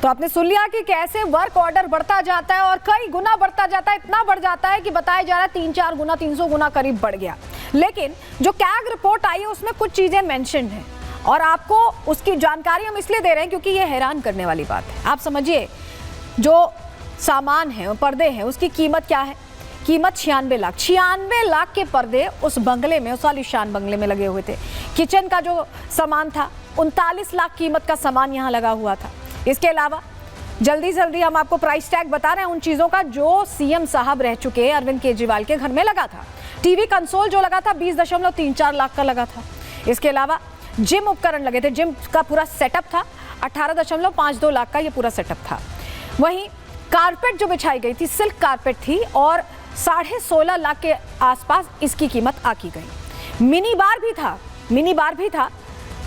तो आपने सुन लिया कि कैसे वर्क ऑर्डर बढ़ता जाता है और कई गुना बढ़ता जाता है, इतना बढ़ जाता है कि बताया जा रहा है 3-4 गुना 300 गुना करीब बढ़ गया। लेकिन जो कैग रिपोर्ट आई है उसमें कुछ चीजें मेंशन है और आपको उसकी जानकारी हम इसलिए दे रहे हैं क्योंकि ये हैरान करने वाली बात है। आप समझिए, जो सामान है, पर्दे हैं, उसकी कीमत क्या है? कीमत 96 लाख। 96 लाख के पर्दे उस बंगले में, उस आलीशान बंगले में लगे हुए थे। किचन का जो सामान था 39 लाख कीमत का सामान यहाँ लगा हुआ था। इसके अलावा जल्दी जल्दी हम आपको प्राइस टैग बता रहे हैं उन चीज़ों का जो सीएम साहब रह चुके हैं अरविंद केजरीवाल के घर में लगा था। टीवी कंसोल जो लगा था 20.34 लाख का लगा था। इसके अलावा जिम उपकरण लगे थे, जिम का पूरा सेटअप था 18.52 लाख का ये पूरा सेटअप था। वहीं कारपेट जो बिछाई गई थी, सिल्क कारपेट थी और 16.5 लाख के आसपास इसकी कीमत आकी गई। मिनी बार भी था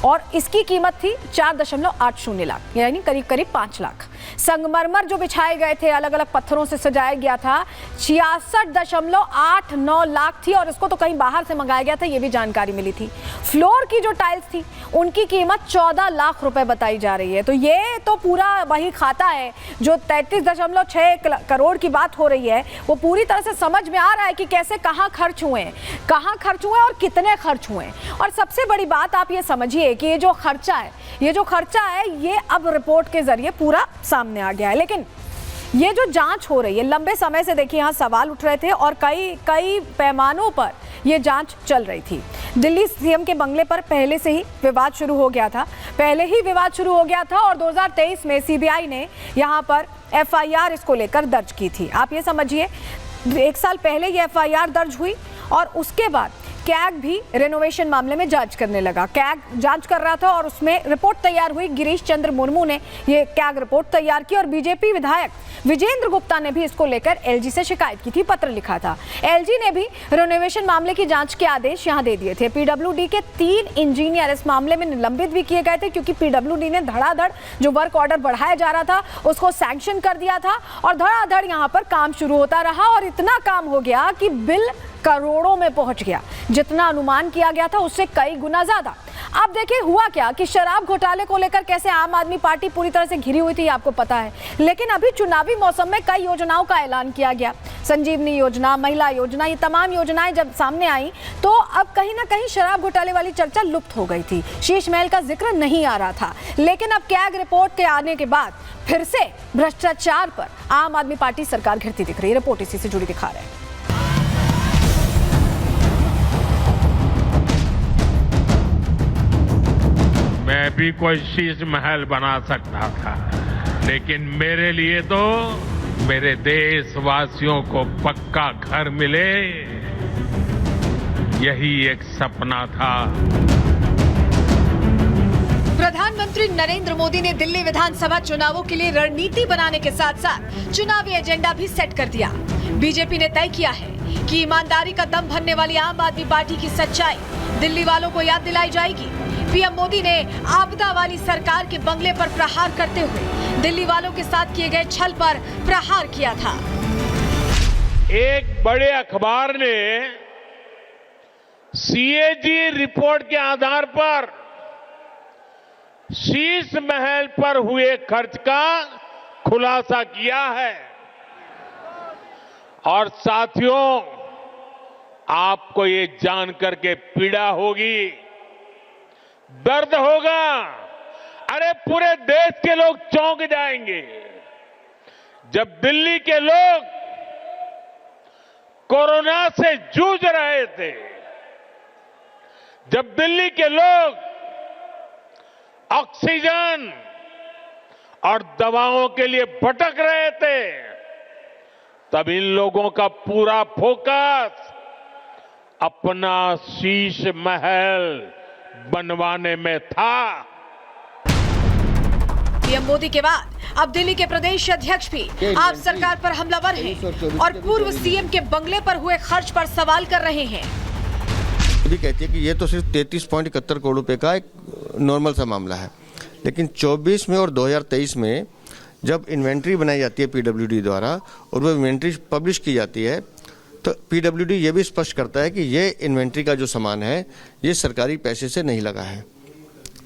और इसकी कीमत थी 4.80 लाख, यानी करीब करीब 5 लाख। संगमरमर जो बिछाए गए थे, अलग अलग पत्थरों से सजाया गया था, 66.89 लाख थी और इसको तो कहीं बाहर से मंगाया गया था, ये भी जानकारी मिली थी। फ्लोर की जो टाइल्स थी उनकी कीमत 14 लाख रुपए बताई जा रही है। तो ये तो पूरा वही खाता है जो 33.6 करोड़ की बात हो रही है, वो पूरी तरह से समझ में आ रहा है कि कैसे कहाँ खर्च हुए और कितने खर्च हुए। और सबसे बड़ी बात आप ये समझिए कि ये जो खर्चा है ये अब रिपोर्ट के जरिए पूरा सामने आ गया है। लेकिन ये जो जांच हो रही है, लंबे समय से देखिए यहाँ सवाल उठ रहे थे और कई पैमानों पर ये जांच चल रही थी। दिल्ली सीएम के बंगले पर पहले से ही विवाद शुरू हो गया था और 2023 में सीबीआई ने यहाँ पर एफआईआर इसको लेकर दर्ज की थी। आप ये समझिए 1 साल पहले ये एफआईआर दर्ज हुई और उसके बाद कैग भी रेनोवेशन मामले में जांच करने लगा। कैग जांच कर रहा था और उसमें रिपोर्ट तैयार हुई। गिरीश चंद्र मुर्मू ने ये कैग रिपोर्ट तैयार की और बीजेपी विधायक विजेंद्र गुप्ता ने भी इसको लेकर एलजी से शिकायत की थी, पत्र लिखा था। एलजी ने भी रेनोवेशन मामले की जांच के आदेश यहां दे दिए थे। पीडब्ल्यूडी के 3 इंजीनियर इस मामले में निलंबित भी किए गए थे क्योंकि पीडब्ल्यूडी ने धड़ाधड़ जो वर्क ऑर्डर बढ़ाया जा रहा था उसको सैंक्शन कर दिया था और धड़ाधड़ यहाँ पर काम शुरू होता रहा और इतना काम हो गया कि बिल करोड़ों में पहुंच गया। जितना अनुमान किया गया था उससे कई गुना ज्यादा। अब देखिए हुआ क्या कि शराब घोटाले को लेकर कैसे आम आदमी पार्टी पूरी तरह से घिरी हुई थी, आपको पता है। लेकिन अभी चुनावी मौसम में कई योजनाओं का ऐलान किया गया। संजीवनी योजना, महिला योजना, ये तमाम योजनाएं जब सामने आई तो अब कहीं ना कहीं शराब घोटाले वाली चर्चा लुप्त हो गई थी। शीश महल का जिक्र नहीं आ रहा था। लेकिन अब कैग रिपोर्ट के आने के बाद फिर से भ्रष्टाचार पर आम आदमी पार्टी सरकार घिरती दिख रही है। रिपोर्ट इसी से जुड़ी दिखा रहे हैं। मैं भी कोई शीश महल बना सकता था, लेकिन मेरे लिए तो मेरे देशवासियों को पक्का घर मिले, यही एक सपना था। प्रधानमंत्री नरेंद्र मोदी ने दिल्ली विधानसभा चुनावों के लिए रणनीति बनाने के साथ साथ चुनावी एजेंडा भी सेट कर दिया। बीजेपी ने तय किया है कि ईमानदारी का दम भरने वाली आम आदमी पार्टी की सच्चाई दिल्ली वालों को याद दिलाई जाएगी। पीएम मोदी ने आपदा वाली सरकार के बंगले पर प्रहार करते हुए दिल्ली वालों के साथ किए गए छल पर प्रहार किया था। एक बड़े अखबार ने सीएजी रिपोर्ट के आधार पर शीश महल पर हुए खर्च का खुलासा किया है। और साथियों, आपको ये जानकर के पीड़ा होगी, दर्द होगा, अरे पूरे देश के लोग चौंक जाएंगे जब दिल्ली के लोग कोरोना से जूझ रहे थे, जब दिल्ली के लोग ऑक्सीजन और दवाओं के लिए भटक रहे थे, तब इन लोगों का पूरा फोकस अपना शीश महल बनवाने में था। पीएम मोदी के बाद अब दिल्ली के प्रदेश अध्यक्ष भी आप सरकार पर हमलावर हैं और पूर्व सीएम के बंगले पर हुए खर्च पर सवाल कर रहे हैं। मोदी कहती है कि ये तो सिर्फ 33.71 करोड़ रुपए का एक नॉर्मल सा मामला है, लेकिन 24 में और 2023 में जब इन्वेंट्री बनाई जाती है पीडब्ल्यूडी द्वारा और वो इन्वेंट्री पब्लिश की जाती है तो पीडब्ल्यूडी ये भी स्पष्ट करता है कि ये इन्वेंट्री का जो सामान है ये सरकारी पैसे से नहीं लगा है।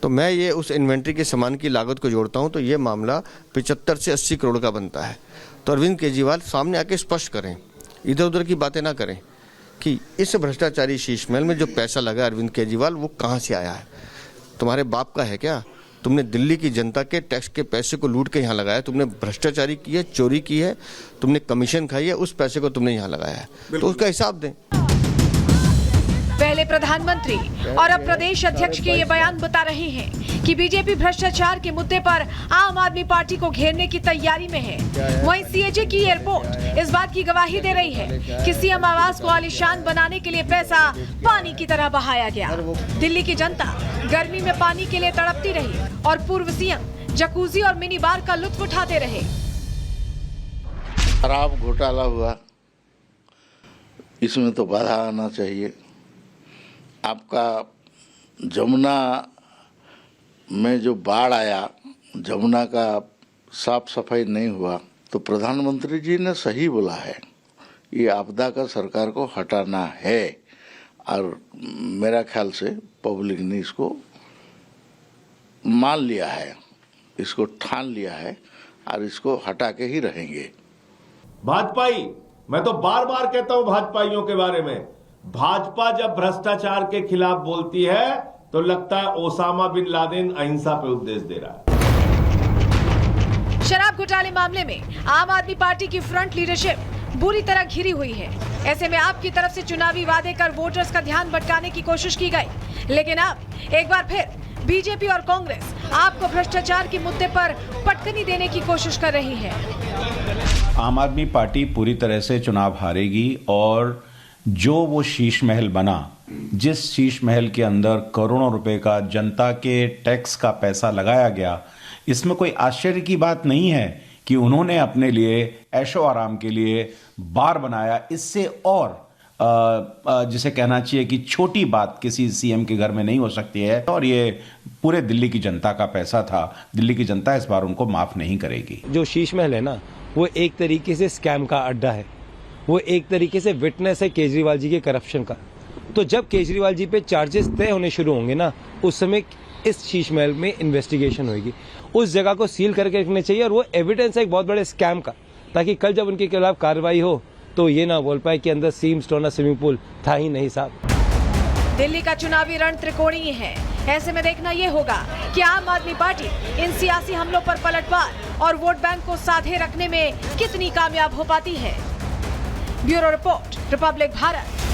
तो मैं ये उस इन्वेंट्री के सामान की लागत को जोड़ता हूँ तो ये मामला 75 से 80 करोड़ का बनता है। तो अरविंद केजरीवाल सामने आके स्पष्ट करें, इधर उधर की बातें ना करें कि इस भ्रष्टाचारी शीश महल में जो पैसा लगा अरविंद केजरीवाल वो कहाँ से आया है। तुम्हारे बाप का है क्या? तुमने दिल्ली की जनता के टैक्स के पैसे को लूट के यहाँ लगाया, तुमने भ्रष्टाचारी की है, चोरी की है, तुमने कमीशन खाई है, उस पैसे को तुमने यहाँ लगाया है, तो उसका हिसाब दें। पहले प्रधानमंत्री और अब प्रदेश अध्यक्ष के ये बयान बता रहे हैं कि बीजेपी भ्रष्टाचार के मुद्दे पर आम आदमी पार्टी को घेरने की तैयारी में है। वहीं सीएजी की ये रिपोर्ट इस बात की गवाही दे रही है कि सीएम आवास को आलीशान बनाने के लिए पैसा पानी की तरह बहाया गया। दिल्ली की जनता गर्मी में पानी के लिए तड़पती रही और पूर्व सीएम जकूजी और मिनी बार का लुत्फ उठाते रहे। खराब घोटाला हुआ, इसमें तो बाधा आना चाहिए। आपका जमुना में जो बाढ़ आया, जमुना का साफ सफाई नहीं हुआ, तो प्रधानमंत्री जी ने सही बोला है, ये आपदा का सरकार को हटाना है। और मेरा ख्याल से पब्लिक ने इसको मान लिया है, इसको ठान लिया है और इसको हटा के ही रहेंगे। भाजपाई, मैं तो बार बार कहता हूं भाजपाइयों के बारे में, भाजपा जब भ्रष्टाचार के खिलाफ बोलती है तो लगता है ओसामा बिन लादेन अहिंसा पे उपदेश दे रहा है। शराब घोटाले मामले में आम आदमी पार्टी की फ्रंट लीडरशिप बुरी तरह घिरी हुई है। ऐसे में आपकी तरफ से चुनावी वादे कर वोटर्स का ध्यान भटकाने की कोशिश की गई, लेकिन अब एक बार फिर बीजेपी और कांग्रेस आपको भ्रष्टाचार के मुद्दे पर पटकनी देने की कोशिश कर रही है। आम आदमी पार्टी पूरी तरह से चुनाव हारेगी और जो वो शीश महल बना, जिस शीश महल के अंदर करोड़ों रुपए का जनता के टैक्स का पैसा लगाया गया, इसमें कोई आश्चर्य की बात नहीं है कि उन्होंने अपने लिए ऐशो आराम के लिए बार बनाया। इससे और जिसे कहना चाहिए कि छोटी बात किसी सीएम के घर में नहीं हो सकती है। और ये पूरे दिल्ली की जनता का पैसा था, दिल्ली की जनता इस बार उनको माफ नहीं करेगी। जो शीश महल है ना, वो एक तरीके से स्कैम का अड्डा है, वो एक तरीके से विटनेस है केजरीवाल जी के करप्शन का। तो जब केजरीवाल जी पे चार्जेस तय होने शुरू होंगे ना, उस समय इस शीश महल में इन्वेस्टिगेशन होगी, उस जगह को सील करके रखने चाहिए। और वो एविडेंस है एक बहुत बड़े स्कैम का, ताकि कल जब उनके खिलाफ कार्रवाई हो तो ये ना बोल पाए कि अंदर सीम स्टोन स्विमिंग पूल था ही नहीं साहब। दिल्ली का चुनावी रण त्रिकोणीय है। ऐसे में देखना ये होगा कि आम आदमी पार्टी इन सियासी हमलों पर पलटवार और वोट बैंक को साधे रखने में कितनी कामयाब हो पाती है। Bureau report, Republic Bharat.